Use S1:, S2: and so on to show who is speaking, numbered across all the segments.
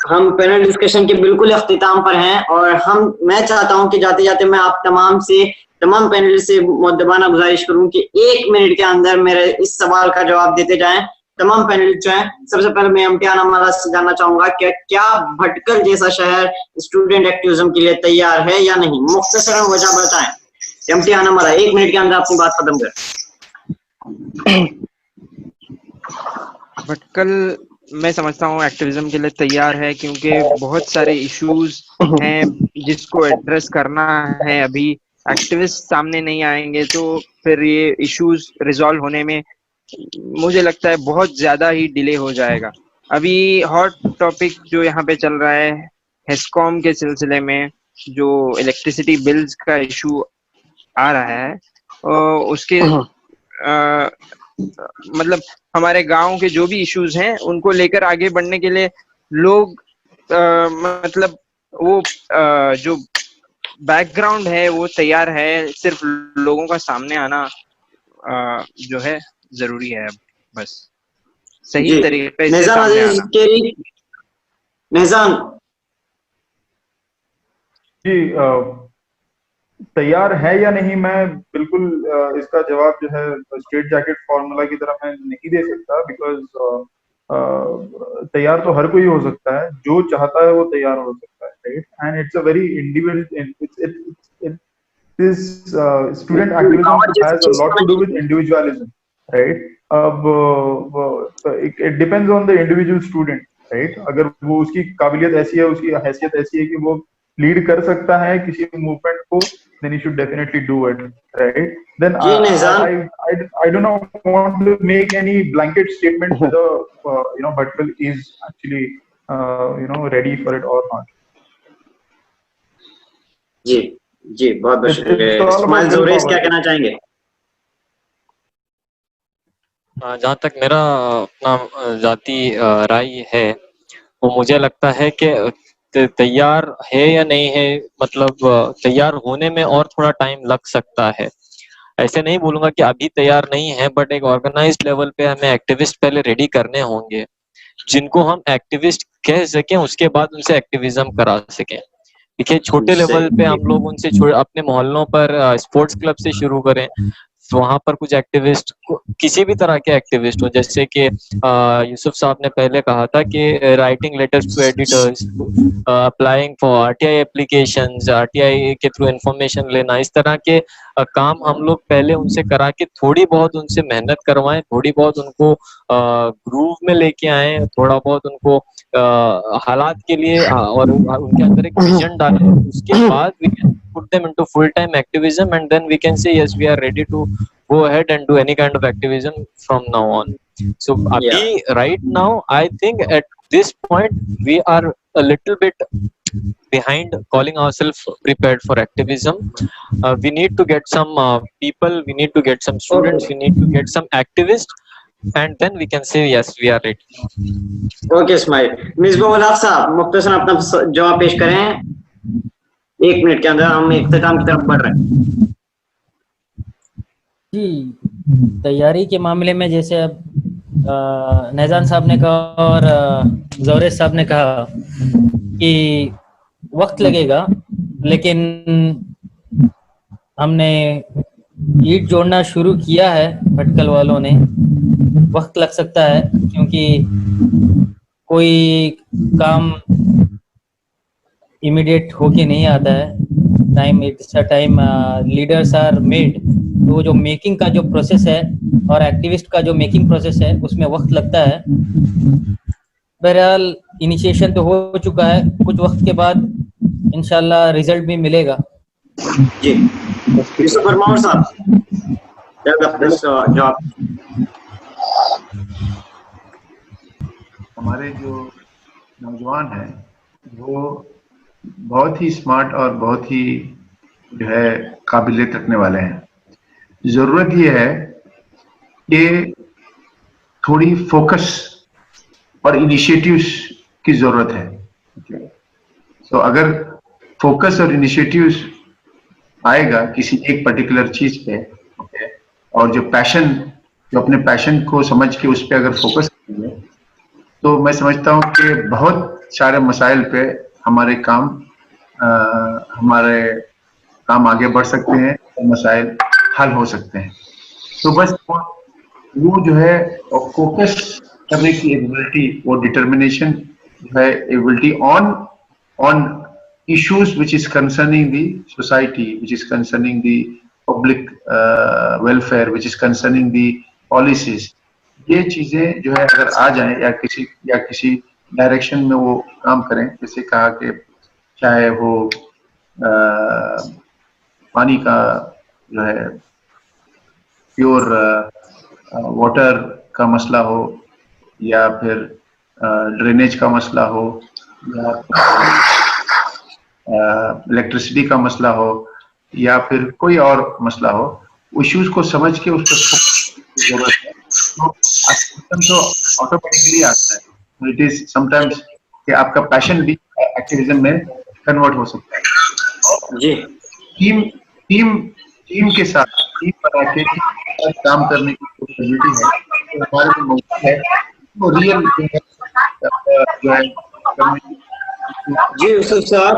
S1: हम panel discussion के बिल्कुल अख्तिताम पर हैं और मैं चाहता हूं कि जाते जाते मैं आप तमाम पैनल से मुद्दबाना गुजारिश करूं कि 1 मिनट के अंदर मेरे इस सवाल का जवाब देते जाएं तमाम पैनल जो हैं। सबसे पहले मैं इम्तिहान अमारा से जानना चाहूंगा कि क्या भटकल जैसा शहर स्टूडेंट एक्टिविज्म के लिए तैयार है या नहीं? मुख्तसरन वजह बताएं। इम्तिहान अमारा 1 मिनट के अंदर अपनी बात खत्म करें।
S2: भटकल मैं समझता हूँ एक्टिविज्म के लिए तैयार है, क्योंकि बहुत सारे इश्यूज हैं जिसको एड्रेस करना है। अभी एक्टिविस्ट सामने नहीं आएंगे तो फिर ये इश्यूज रिजॉल्व होने में मुझे लगता है बहुत ज्यादा ही डिले हो जाएगा। अभी हॉट टॉपिक जो यहाँ पे चल रहा है हेस्कॉम के सिलसिले में, जो इलेक्ट्रिसिटी बिल्स का इशू आ रहा है, उसके मतलब हमारे गांव के जो भी इश्यूज हैं उनको लेकर आगे बढ़ने के लिए लोग मतलब वो जो बैकग्राउंड है वो तैयार है, सिर्फ लोगों का सामने आना जो है जरूरी है। बस सही तरीके से सामने आना।
S1: निजाम
S3: जी, तैयार है या नहीं, मैं बिल्कुल इसका जवाब जो है स्ट्रेट जैकेट फॉर्मूला की तरह मैं नहीं दे सकता, बिकॉज तैयार तो हर कोई हो सकता है, जो चाहता है वो तैयार हो सकता है, right? And it's a very individual, this student activism has a lot to do with individualism, right? It depends on the individual student, right? अगर वो उसकी काबिलियत ऐसी है, उसकी हैसियत ऐसी है कि वो लीड कर सकता है किसी मूवमेंट को, then he should definitely do it, right? Then I do not want to make any blanket statement whether Bhatkal is actually ready for it or not.
S1: जी बहुत बहुत शुक्रिया। इस्माइल जोरेस क्या कहना चाहेंगे?
S4: जहाँ तक मेरा अपना जाती राय है, वो मुझे लगता है कि तैयार है या नहीं है, मतलब तैयार होने में और थोड़ा टाइम लग सकता है। ऐसे नहीं बोलूंगा कि अभी तैयार नहीं है, बट एक ऑर्गेनाइज्ड लेवल पे हमें एक्टिविस्ट पहले रेडी करने होंगे, जिनको हम एक्टिविस्ट कह सकें, उसके बाद उनसे एक्टिविज्म करा सकें। देखिए, छोटे लेवल पे हम लोग उनसे अपने मोहल्लों पर स्पोर्ट्स क्लब से शुरू करें, वहां पर कुछ एक्टिविस्ट, किसी भी तरह के एक्टिविस्ट हो, जैसे कि यूसुफ साहब ने पहले कहा था कि writing letters to editors, applying for RTI applications, RTI के थ्रू इंफॉर्मेशन लेना, इस तरह के काम हम लोग पहले उनसे करा के थोड़ी बहुत उनसे मेहनत करवाएं, थोड़ी बहुत उनको ग्रूव में लेके आए, थोड़ा बहुत उनको हालात के लिए और उनके अंदर एक विजन डालें। उसके बाद we can put them into full-time activism, and then we can say yes, we are ready to go ahead and do any kind of activism from now on. So abhi, right now, I think at this point we are a little bit behind calling ourselves prepared for activism. We need to get some people, we need to get some students, we need to get some activists, and then we can say yes, we are ready.
S1: Okay, Ismail. Misbah साहब मुख्तसर अपना जवाब पेश करें 1 minute के अंदर, हम इख्तिताम की तरफ बढ़ रहे हैं।
S5: जी, तैयारी के मामले में जैसे अब नैजान साहब ने कहा और जोरेस साहब ने कहा कि वक्त लगेगा, लेकिन हमने ईंट जोड़ना शुरू किया है भटकल वालों ने। वक्त लग सकता है क्योंकि कोई काम इमीडिएट होके नहीं आता है, time it's a time leaders are made. तो वो जो मेकिंग का जो प्रोसेस है और एक्टिविस्ट का जो मेकिंग प्रोसेस है उसमें वक्त लगता है। बहरहाल इनिशिएशन तो हो चुका है, कुछ वक्त के बाद इंशाल्लाह रिजल्ट भी मिलेगा।
S1: जी यूसुफ फरमाओ साहब, जवाब।
S6: हमारे जो नौजवान हैं वो बहुत ही स्मार्ट और बहुत ही जो है काबिलियत रखने वाले हैं। जरूरत ये है कि थोड़ी फोकस और इनिशिएटिव्स की जरूरत है। तो अगर फोकस और इनिशिएटिव्स आएगा किसी एक पर्टिकुलर चीज पे, और जो अपने पैशन को समझ के उस पर अगर फोकस करेंगे, तो मैं समझता हूँ कि बहुत सारे मसाइल पे हमारे काम आगे बढ़ सकते हैं, मसाइल हल हो सकते हैं। तो बस वो जो है फोकस करने की एबिलिटी, वो डिटर्मिनेशन जो है, ability on issues which is concerning the society, which is concerning the public welfare, which is concerning the policies, ये चीजें जो है अगर आ जाएं या किसी डायरेक्शन में वो काम करें, जैसे कहा कि चाहे वो पानी का जो है प्योर वाटर का मसला हो, या फिर ड्रेनेज का मसला हो, या इलेक्ट्रिसिटी का मसला हो, या फिर कोई और मसला हो, इश्यूज को समझ के उस पर जरूरत है, तो ऑटोमेटिकली आता है। इट इज समटाइम्स कि आपका पैशन भी एक्टिविज्म में कन्वर्ट हो सकता है।
S1: जी,
S6: टीम के साथ टीम बना के काम करने की पॉसिबिलिटी है, तो हमारे को मौका है वो रियल जो है।
S1: जी यूसुफ साहब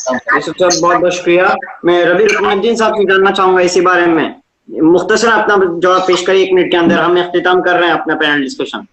S1: बहुत बहुत शुक्रिया। मैं रवि रुकनुद्दीन साहब से जानना चाहूंगा इसी बारे में, मुख्तसर अपना जवाब पेश करिए 1 मिनट के अंदर। हम इख्तिताम कर रहे हैं अपना पैनल डिस्कशन।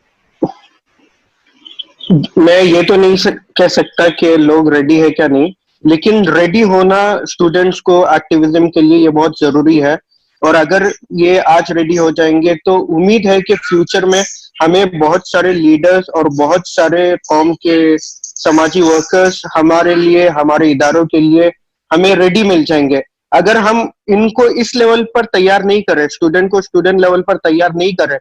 S7: मैं ये तो नहीं कह सकता कि लोग रेडी है क्या नहीं, लेकिन रेडी होना स्टूडेंट्स को एक्टिविज्म के लिए ये बहुत जरूरी है। और अगर ये आज रेडी हो जाएंगे तो उम्मीद है कि फ्यूचर में हमें बहुत सारे लीडर्स और बहुत सारे कौम के समाजी वर्कर्स हमारे लिए, हमारे इदारों के लिए हमें रेडी मिल जाएंगे। अगर हम इनको इस लेवल पर तैयार नहीं करें, स्टूडेंट को स्टूडेंट लेवल पर तैयार नहीं करें,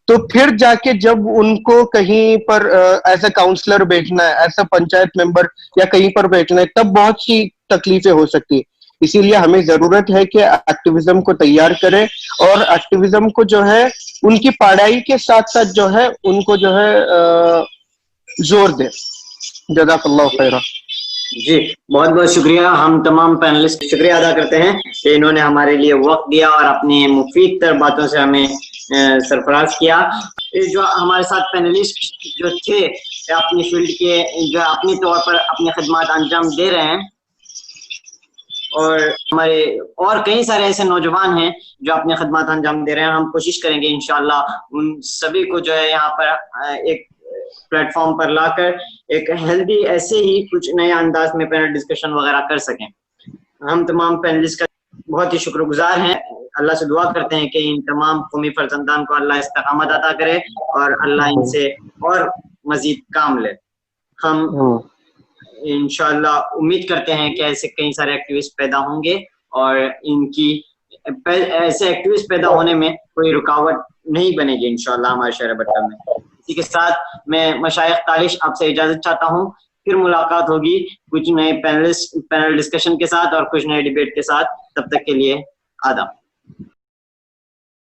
S7: तो फिर जाके जब उनको कहीं पर एज ए काउंसलर बैठना है, एज ए पंचायत मेंबर या कहीं पर बैठना है, तब बहुत सी तकलीफें हो सकती है। इसीलिए हमें जरूरत है कि एक्टिविज्म को तैयार करें और एक्टिविज्म को जो है उनकी पढ़ाई के साथ साथ जो है उनको जो है जोर दें। जज़ाकल्लाहु खैरा।
S1: जी बहुत बहुत शुक्रिया। हम तमाम पैनलिस्ट शुक्रिया अदा करते हैं कि इन्होंने हमारे लिए वक्त दिया और अपनी मुफीद तर बातों से हमें सरफराज किया। जो हमारे साथ पैनलिस्ट जो थे अपनी फील्ड के जो अपनी तौर पर अपनी खिदमत अंजाम दे रहे हैं, और हमारे और कई सारे ऐसे नौजवान हैं जो अपनी खिदमत अंजाम दे रहे हैं। हम कोशिश करेंगे इंशाअल्लाह उन सभी को जो है यहाँ पर एक प्लेटफॉर्म पर लाकर एक हेल्दी ऐसे ही कुछ नए अंदाज में पैनल डिस्कशन वगैरह कर सकें। हम तमाम पैनलिस्ट का बहुत ही शुक्रगुजार हैं। अल्लाह से दुआ करते हैं कि इन तमाम कौमी फर्जंदान को अल्लाह इस्तकामत अता करे और अल्लाह इनसे और मजीद काम ले। हम इंशाअल्लाह उम्मीद करते हैं कि ऐसे कई सारे एक्टिविस्ट पैदा होंगे और इनकी ऐसे एक्टिविस्ट पैदा होने में कोई रुकावट नहीं बनेगी इंशाअल्लाह हमारे शहर बट्टा में। इसी के साथ मैं मशाइख तालिश आपसे इजाजत चाहता हूँ। फिर मुलाकात होगी कुछ नए पैनल डिस्कशन के साथ और कुछ नए डिबेट के साथ। तब तक के लिए आदाब।